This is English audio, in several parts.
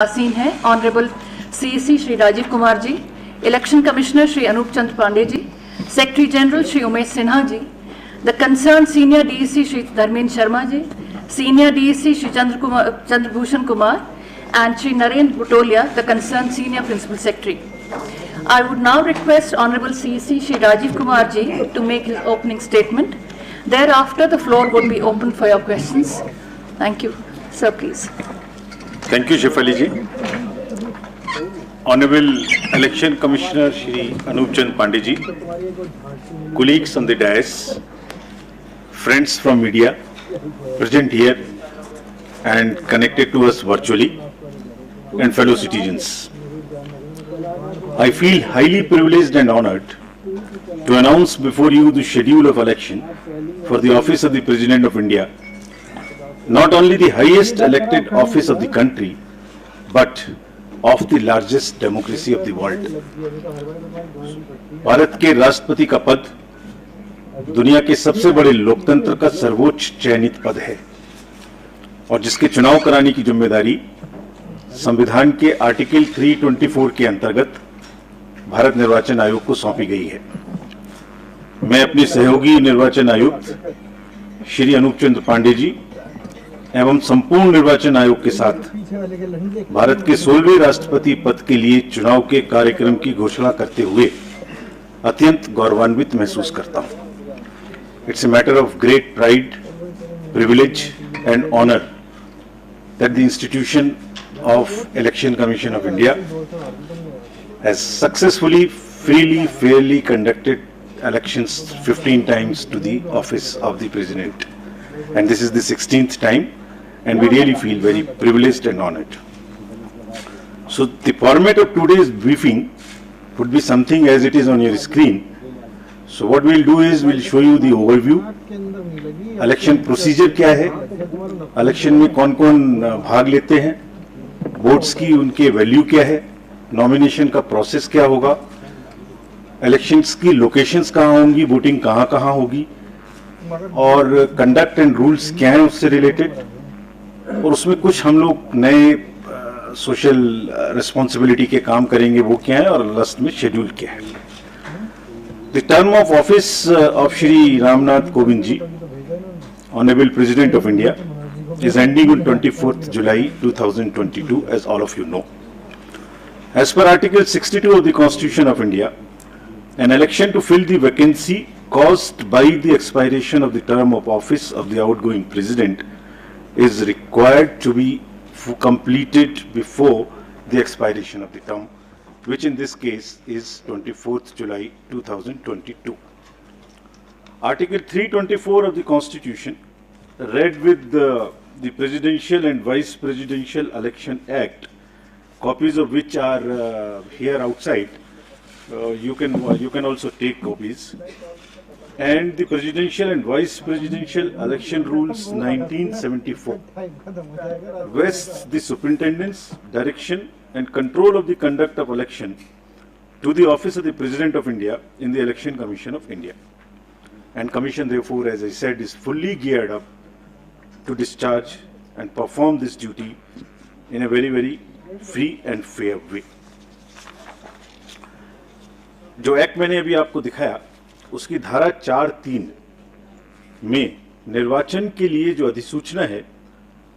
आसीन है honourable CEC Shri Rajiv Kumar ji, election commissioner Shri Anup Chandra Pandey ji, secretary general Shri Umesh Sinha ji, the concern senior DEC Shri Dharmendra Sharma ji, senior DEC Shri Chandrabhushan Kumar, and Shri Narendra Butolia, the concerned senior principal secretary. I would now request Honorable CEC Shri Rajiv Kumar ji to make his opening statement. Thereafter, the floor would be open for your questions. Thank you. Sir, please. Thank you, Shefali ji. Honorable Election Commissioner Shri Anup Chand Pandey ji, colleagues on the dais, friends from media present here and connected to us virtually, and fellow citizens. I feel highly privileged and honored to announce before you the schedule of election for the office of the President of India, not only the highest elected office of the country, but of the largest democracy of the world. Bharat के राष्ट्रपति का पद दुनिया के सबसे बड़े लोकतंत्र का सर्वोच्च चयनित पद है और जिसके चुनाव कराने की जिम्मेदारी संविधान के आर्टिकल 324 के अंतर्गत भारत निर्वाचन आयोग को सौंपी गई है। मैं अपने सहयोगी निर्वाचन आयुक्त श्री अनूप चंद्र पांडे जी एवं संपूर्ण निर्वाचन आयोग के साथ भारत के 16वें राष्ट्रपति पद के लिए चुनाव के कार्यक्रम की घोषणा करते हुए अत्यंत गौरवान्वित महसूस करता हूं। It's a matter of great pride, privilege and honor that the institution of Election Commission of India has successfully, freely, fairly conducted elections 15 times to the office of the President, and this is the 16th time, and we really feel very privileged and honored. So the format of today's briefing would be something as it is on your screen. So what we'll do is we'll show you the overview, election procedure क्या है, election में कौन कौन भाग लेते हैं, votes की उनके वैल्यू क्या है, नॉमिनेशन का प्रोसेस क्या होगा, इलेक्शंस की लोकेशंस कहाँ होंगी, वोटिंग कहाँ कहाँ होगी और कंडक्ट एंड रूल्स क्या हैं उससे रिलेटेड, और उसमें कुछ हम लोग नए सोशल रिस्पॉन्सिबिलिटी के काम करेंगे वो क्या है और लास्ट में शेड्यूल क्या है। The term of office of Shri Nath Kovind ji, Honorable President of India, is ending on 24th July 2022, as all of you know. As per Article 62 of the Constitution of India, an election to fill the vacancy caused by the expiration of the term of office of the outgoing President is required to be completed before the expiration of the term, which in this case is 24th July 2022. Article 324 of the Constitution, read with the Presidential and Vice Presidential Election Act, copies of which are here outside. You can also take copies. And the Presidential and Vice Presidential Election Rules 1974 vests the superintendence, direction and control of the conduct of election to the office of the President of India in the Election Commission of India. And Commission therefore, as I said, is fully geared up to discharge and perform this duty in a very, very free and fair way. जो act मैंने अभी आपको दिखाया उसकी धारा 4(3) में निर्वाचन के लिए जो अधिसूचना है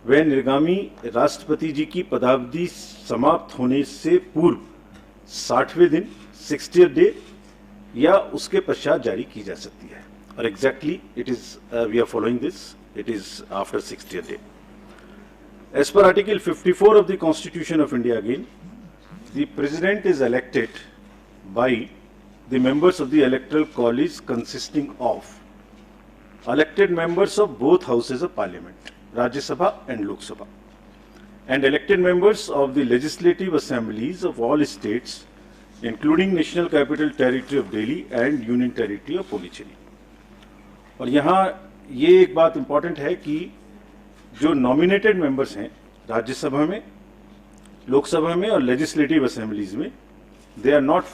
वह निर्गामी राष्ट्रपति जी की पदावधि समाप्त होने से पूर्व 60वें दिन 60th डे या उसके पश्चात जारी की जा सकती है और exactly it is we are following this, it is after 60th day. As per article 54 of the constitution of India again, the president is elected by the members of the electoral college consisting of elected members of both houses of parliament, Rajya Sabha and Lok Sabha, and elected members of the legislative assemblies of all states, including National Capital Territory of Delhi and Union Territory of Puducherry. और यहाँ ये एक बात important है कि जो nominated members हैं राज्यसभा में, लोकसभा में और लेजिस्लेटिव असेंबलीज में, they are not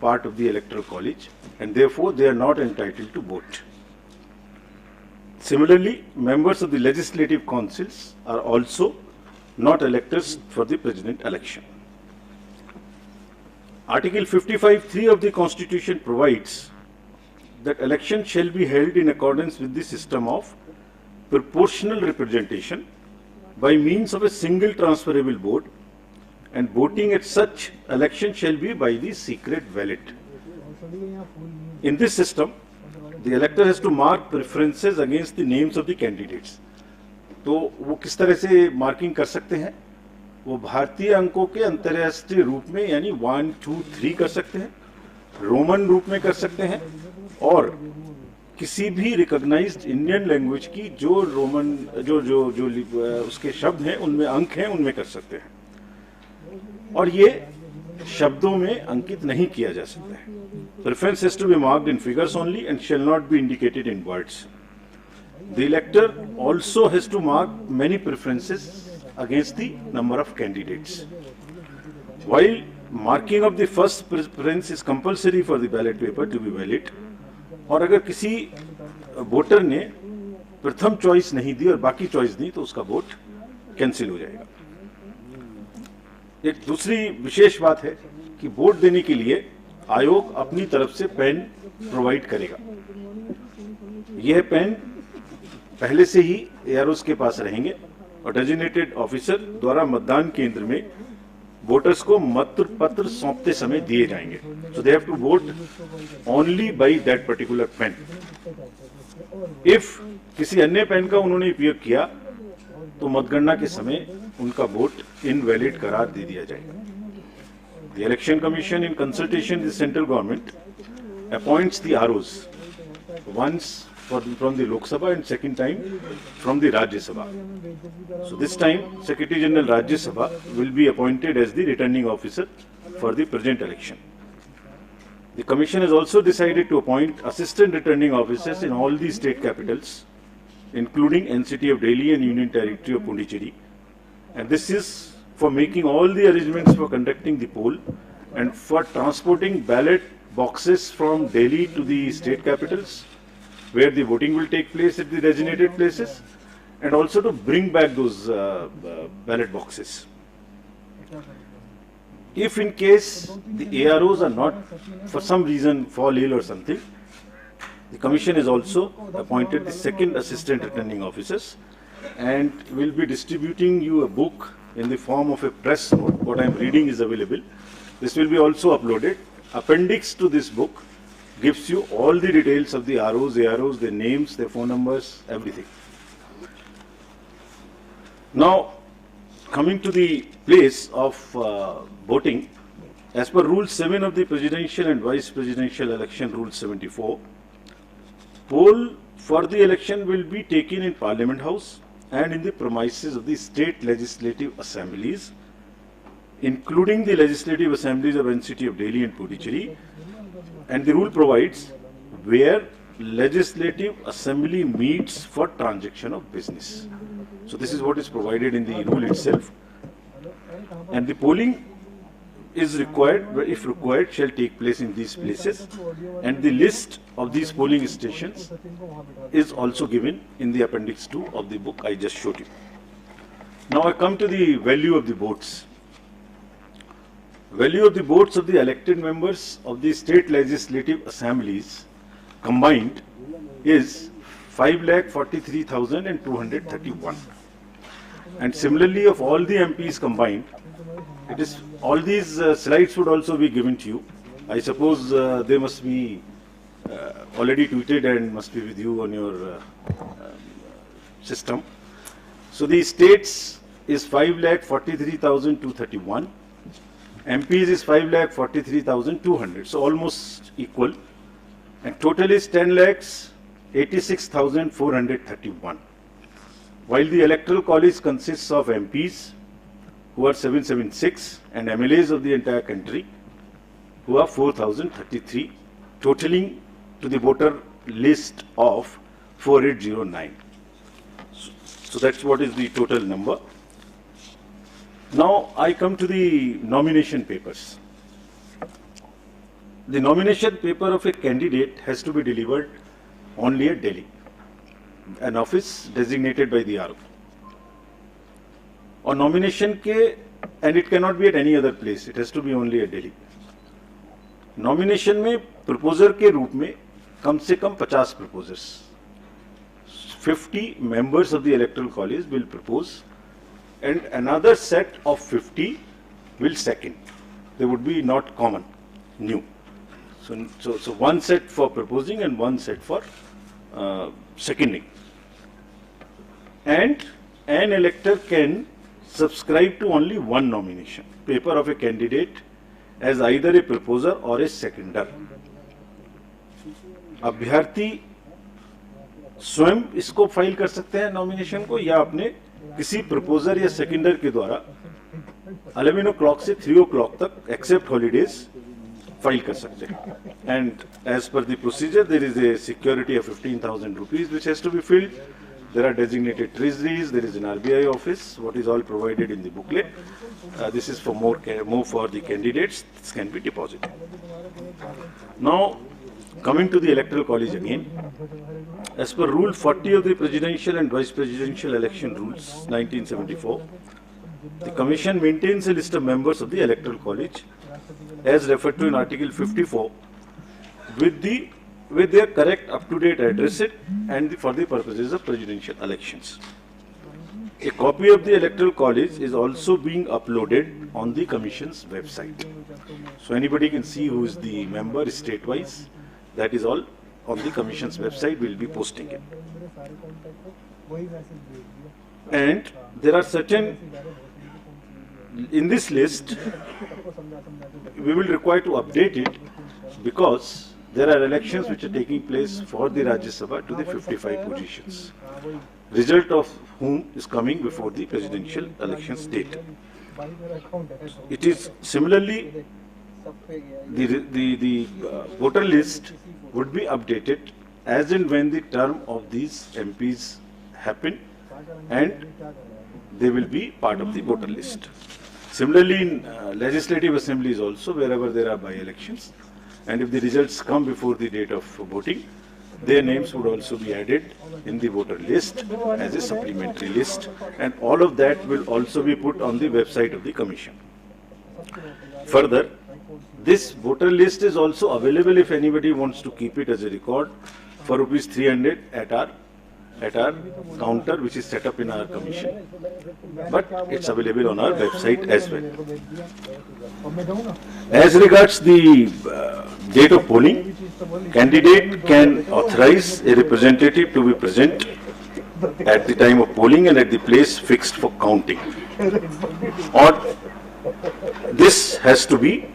part of the electoral college and therefore they are not entitled to vote. Similarly, members of the legislative councils are also not electors for the president election. Article 55(3) of the Constitution provides that election shall be held in accordance with the system of proportional representation by means of a single transferable vote, and voting at such election shall be by the secret ballot. In this system, the elector has to mark preferences against the names of the candidates. तो वो किस तरह से marking कर सकते हैं? वो भारतीय अंकों के अंतर्राष्ट्रीय रूप में यानी 1, 2, 3 कर सकते हैं, रोमन रूप में कर सकते हैं, और किसी भी रिकॉग्नाइज्ड इंडियन लैंग्वेज की जो रोमन जो उसके शब्द हैं उनमें अंक हैं उनमें कर सकते हैं, और ये शब्दों में अंकित नहीं किया जा सकता है. Preference has to be marked in figures only and shall not be indicated in words. The elector also has to mark many preferences against the number of candidates. While marking of the first preference is compulsory for the ballot paper to be valid, और अगर किसी voter ने प्रथम choice नहीं दी और बाकी choice दी तो उसका वोट कैंसिल हो जाएगा. एक दूसरी विशेष बात है कि वोट देने के लिए आयोग अपनी तरफ से पेन प्रोवाइड करेगा. यह पेन पहले से ही एआरओस के पास रहेंगे और डेजिग्नेटेड ऑफिसर द्वारा मतदान केंद्र में वोटर्स को मत पत्र सौंपते समय दिए जाएंगे. So they have to vote only by that particular pen. If किसी अन्य पेन का उन्होंने उपयोग किया तो मतगणना के समय उनका वोट इनवैलिड करार दे दिया जाएगा. The Election Commission, in consultation with the central government, appoints the ROs once from the Lok Sabha and second time from the Rajya Sabha. So this time, Secretary General Rajya Sabha will be appointed as the returning officer for the present election. The Commission has also decided to appoint assistant returning officers in all the state capitals, including NCT of Delhi and Union Territory of Pondicherry, and this is for making all the arrangements for conducting the poll and for transporting ballot boxes from Delhi to the state capitals where the voting will take place at the designated places, and also to bring back those ballot boxes. If in case the AROs are not, for some reason, fall ill or something, the Commission has also appointed the second assistant returning officers and will be distributing you a book in the form of a press note. What I am reading is available. This will be also uploaded. Appendix to this book gives you all the details of the ROs, AROs, their names, their phone numbers, everything. Now, coming to the place of voting, as per Rule 7 of the Presidential and Vice Presidential Election, Rule 74, poll for the election will be taken in Parliament House and in the premises of the state legislative assemblies, including the legislative assemblies of NCT of Delhi and Puducherry. And the rule provides where legislative assembly meets for transaction of business. So this is what is provided in the rule itself. And the polling is required, if required, shall take place in these places, and the list of these polling stations is also given in the appendix 2 of the book I just showed you. Now I come to the value of the votes. Value of the votes of the elected members of the state legislative assemblies combined is 5,43,231, and similarly of all the MPs combined, it is all these slides would also be given to you. I suppose they must be already tweeted and must be with you on your system. So the states is 5,43,231, MPs is 5,43,200, so almost equal, and total is 10,86,431. While the electoral college consists of MPs who are 776 and MLAs of the entire country who are 4,033, totaling to the voter list of 4809. So that's what is the total number. Now I come to the nomination papers. The nomination paper of a candidate has to be delivered only at Delhi, an office designated by the RO. और nomination के, and it can not be at any other place, it has to be only at Delhi. Nomination में proposer के रूप में कम से कम 50 proposers, 50 members of the electoral college will propose and another set of 50 will second. They would be not common, new. So one set for proposing and one set for seconding. And an elector can subscribe to only one nomination paper of a candidate as either a proposer or a seconder. अभ्यर्थी स्वयं इसको file कर सकते हैं nomination को, या अपने किसी प्रपोजर या सेकेंडर के द्वारा 11 o'clock से 3 o'clock तक एक्सेप्ट हॉलीडेज फाइल कर सकते हैं. And as per the procedure there is a security of 15,000 rupees which has to be filled. There are designated treasuries, there is an RBI office, what is all provided in the booklet. This is for more for the candidates, this can be deposited. Now, coming to the electoral college again, as per Rule 40 of the Presidential and Vice Presidential Election Rules 1974, the Commission maintains a list of members of the electoral college as referred to in Article 54 with their correct up-to-date address and for the purposes of presidential elections. A copy of the electoral college is also being uploaded on the Commission's website. So anybody can see who is the member state-wise. That is all on the Commission's website. We'll be posting it. And there are certain, in this list, we will require to update it because there are elections which are taking place for the Rajya Sabha to the 55 positions, result of whom is coming before the presidential elections date. It is similarly, the voter list would be updated as and when the term of these MPs happen, and they will be part of the voter list. Similarly, in legislative assemblies also, wherever there are by-elections, and if the results come before the date of voting, their names would also be added in the voter list as a supplementary list, and all of that will also be put on the website of the Commission. Further, this voter list is also available if anybody wants to keep it as a record for rupees 300 at our counter, which is set up in our commission, but it's available on our website as well. As regards the date of polling, candidate can authorize a representative to be present at the time of polling and at the place fixed for counting, or this has to be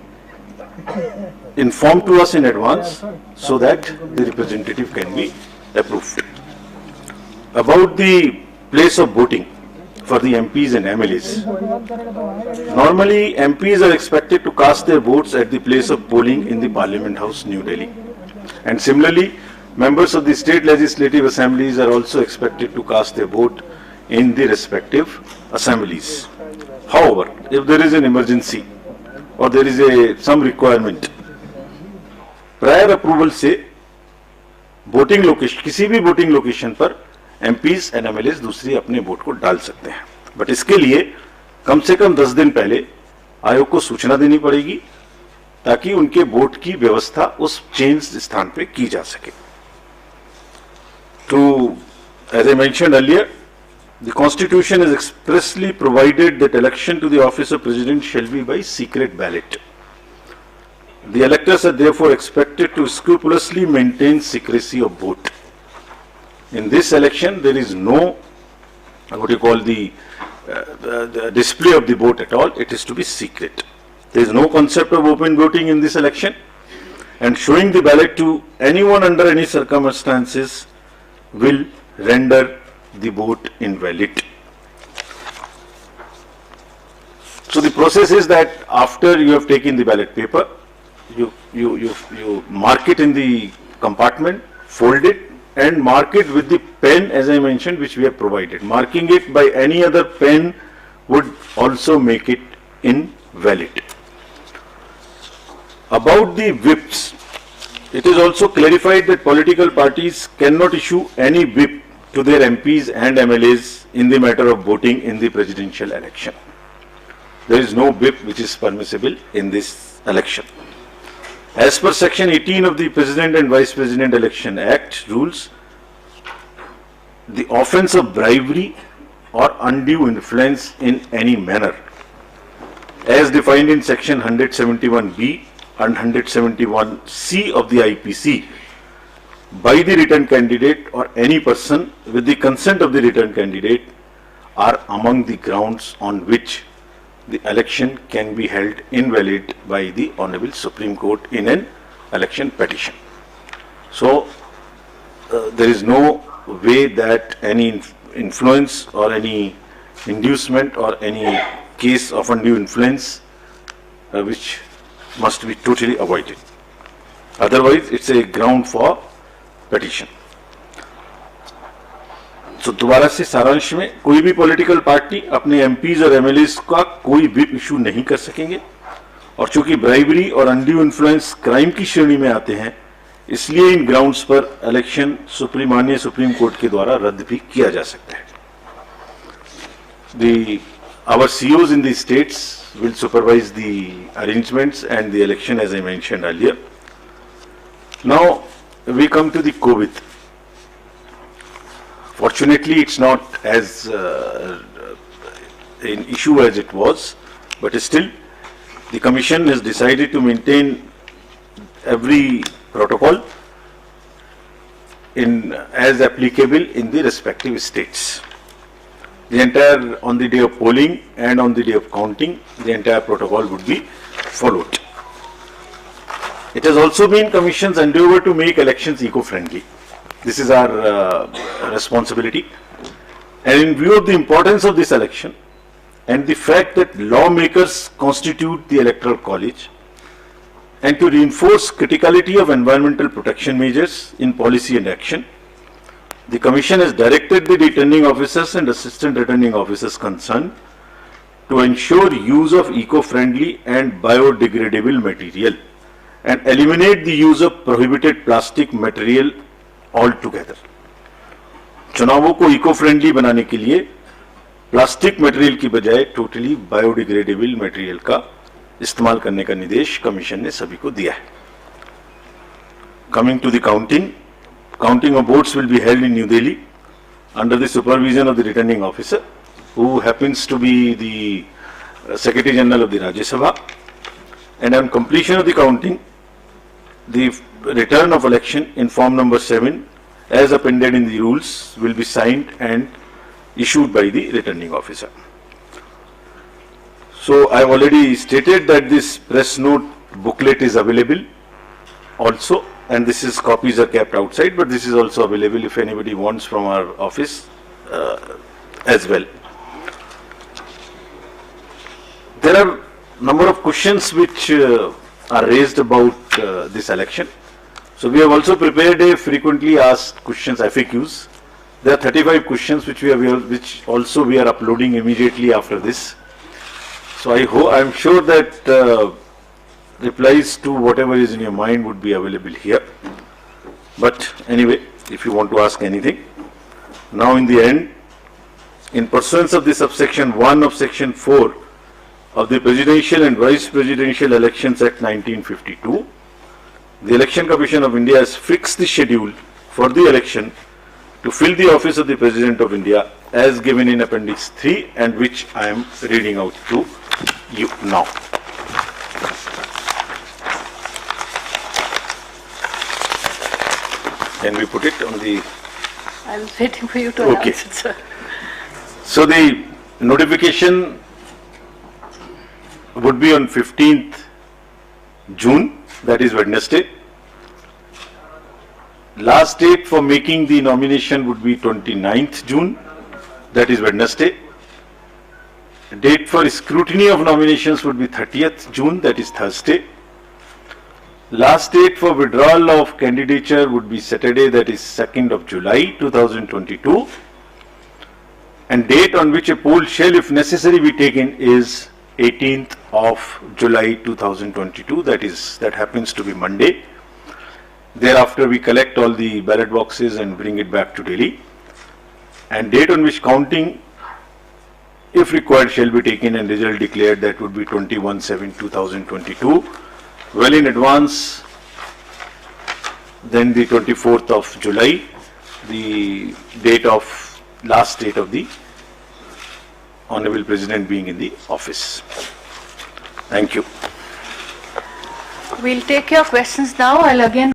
informed to us in advance so that the representative can be approved. About the place of voting for the MPs and MLAs. Normally, MPs are expected to cast their votes at the place of polling in the Parliament House, New Delhi. And similarly, members of the state legislative assemblies are also expected to cast their vote in the respective assemblies. However, if there is an emergency or there is some requirement, prior approval से voting location, किसी भी voting location पर MPs and MLAs दूसरी अपने vote को डाल सकते हैं, बट इसके लिए कम से कम 10 दिन पहले आयोग को सूचना देनी पड़ेगी ताकि उनके वोट की व्यवस्था उस चेंज स्थान पे की जा सके. As I mentioned earlier, the Constitution has expressly provided that election to the office of President shall be by secret ballot. The electors are therefore expected to scrupulously maintain secrecy of vote. In this election, there is no, what you call the display of the vote at all. It is to be secret. There is no concept of open voting in this election, and showing the ballot to anyone under any circumstances will render the vote invalid. So the process is that after you have taken the ballot paper, you mark it in the compartment, fold it, and mark it with the pen, as I mentioned, which we have provided. Marking it by any other pen would also make it invalid. About the whips, it is also clarified that political parties cannot issue any whip to their MPs and MLAs in the matter of voting in the presidential election. There is no whip which is permissible in this election. As per Section 18 of the President and Vice President Election Act rules, the offence of bribery or undue influence in any manner, as defined in Section 171B and 171C of the IPC, by the returned candidate or any person with the consent of the returned candidate, are among the grounds on which the election can be held invalid by the Honorable Supreme Court in an election petition. So, there is no way that any influence or any inducement or any case of undue influence which must be totally avoided. Otherwise, it's a ground for petition. तो दोबारा से सारांश में, कोई भी political party अपने MPs और MLAs का कोई भी इशू नहीं कर सकेंगे, और चूंकि ब्राइबरी और अनड्यू इन्फ्लुएंस क्राइम की श्रेणी में आते हैं, इसलिए इन ग्राउंड्स पर इलेक्शन माननीय सुप्रीम कोर्ट के द्वारा रद्द भी किया जा सकता है. Our COs in the states will supervise the arrangements and the election, as I mentioned earlier. Now we come to the COVID. Fortunately, it's not as an issue as it was, but still the Commission has decided to maintain every protocol as applicable in the respective states. The entire, on the day of polling and on the day of counting, the entire protocol would be followed. It has also been Commission's endeavour to make elections eco-friendly. This is our responsibility. And in view of the importance of this election and the fact that lawmakers constitute the Electoral College, and to reinforce criticality of environmental protection measures in policy and action, the Commission has directed the returning officers and assistant returning officers concerned to ensure use of eco-friendly and biodegradable material and eliminate the use of prohibited plastic material altogether. चुनावों को eco friendly बनाने के लिए plastic material की बजाय totally biodegradable material का इस्तेमाल करने का निर्देश कमीशन ने सभी को दिया है. Coming to the counting of votes will be held in New Delhi under the supervision of the returning officer, who happens to be the Secretary General of the Rajya Sabha. And on completion of the counting, the return of election in form number 7, as appended in the rules, will be signed and issued by the returning officer. So I have already stated that this press note booklet is available also, and this is copies are kept outside, but this is also available if anybody wants from our office as well. There are number of questions which are raised about this election. So we have also prepared a frequently asked questions, FAQs. There are 35 questions which we are uploading immediately after this. So I am sure that replies to whatever is in your mind would be available here. But anyway, if you want to ask anything, now in the end, in pursuance of the subsection 1 of section 4 of the Presidential and Vice Presidential Elections Act 1952, the Election Commission of India has fixed the schedule for the election to fill the office of the President of India as given in Appendix 3, and which I am reading out to you now. Can we put it on the... I was waiting for you to announce it, sir. So the notification would be on 15th June, that is Wednesday. Last date for making the nomination would be 29th June, that is Wednesday. Date for scrutiny of nominations would be 30th June, that is Thursday. Last date for withdrawal of candidature would be Saturday, that is 2nd of July 2022. And date on which a poll shall, if necessary, be taken is 18th of July 2022, that happens to be Monday. Thereafter we collect all the ballot boxes and bring it back to Delhi. and date on which counting, if required, shall be taken and result declared, that would be 21/7/2022, well in advance. Then the 24th of July, the last date of the Honorable President being in the office. Thank you. We'll take your questions now. I'll again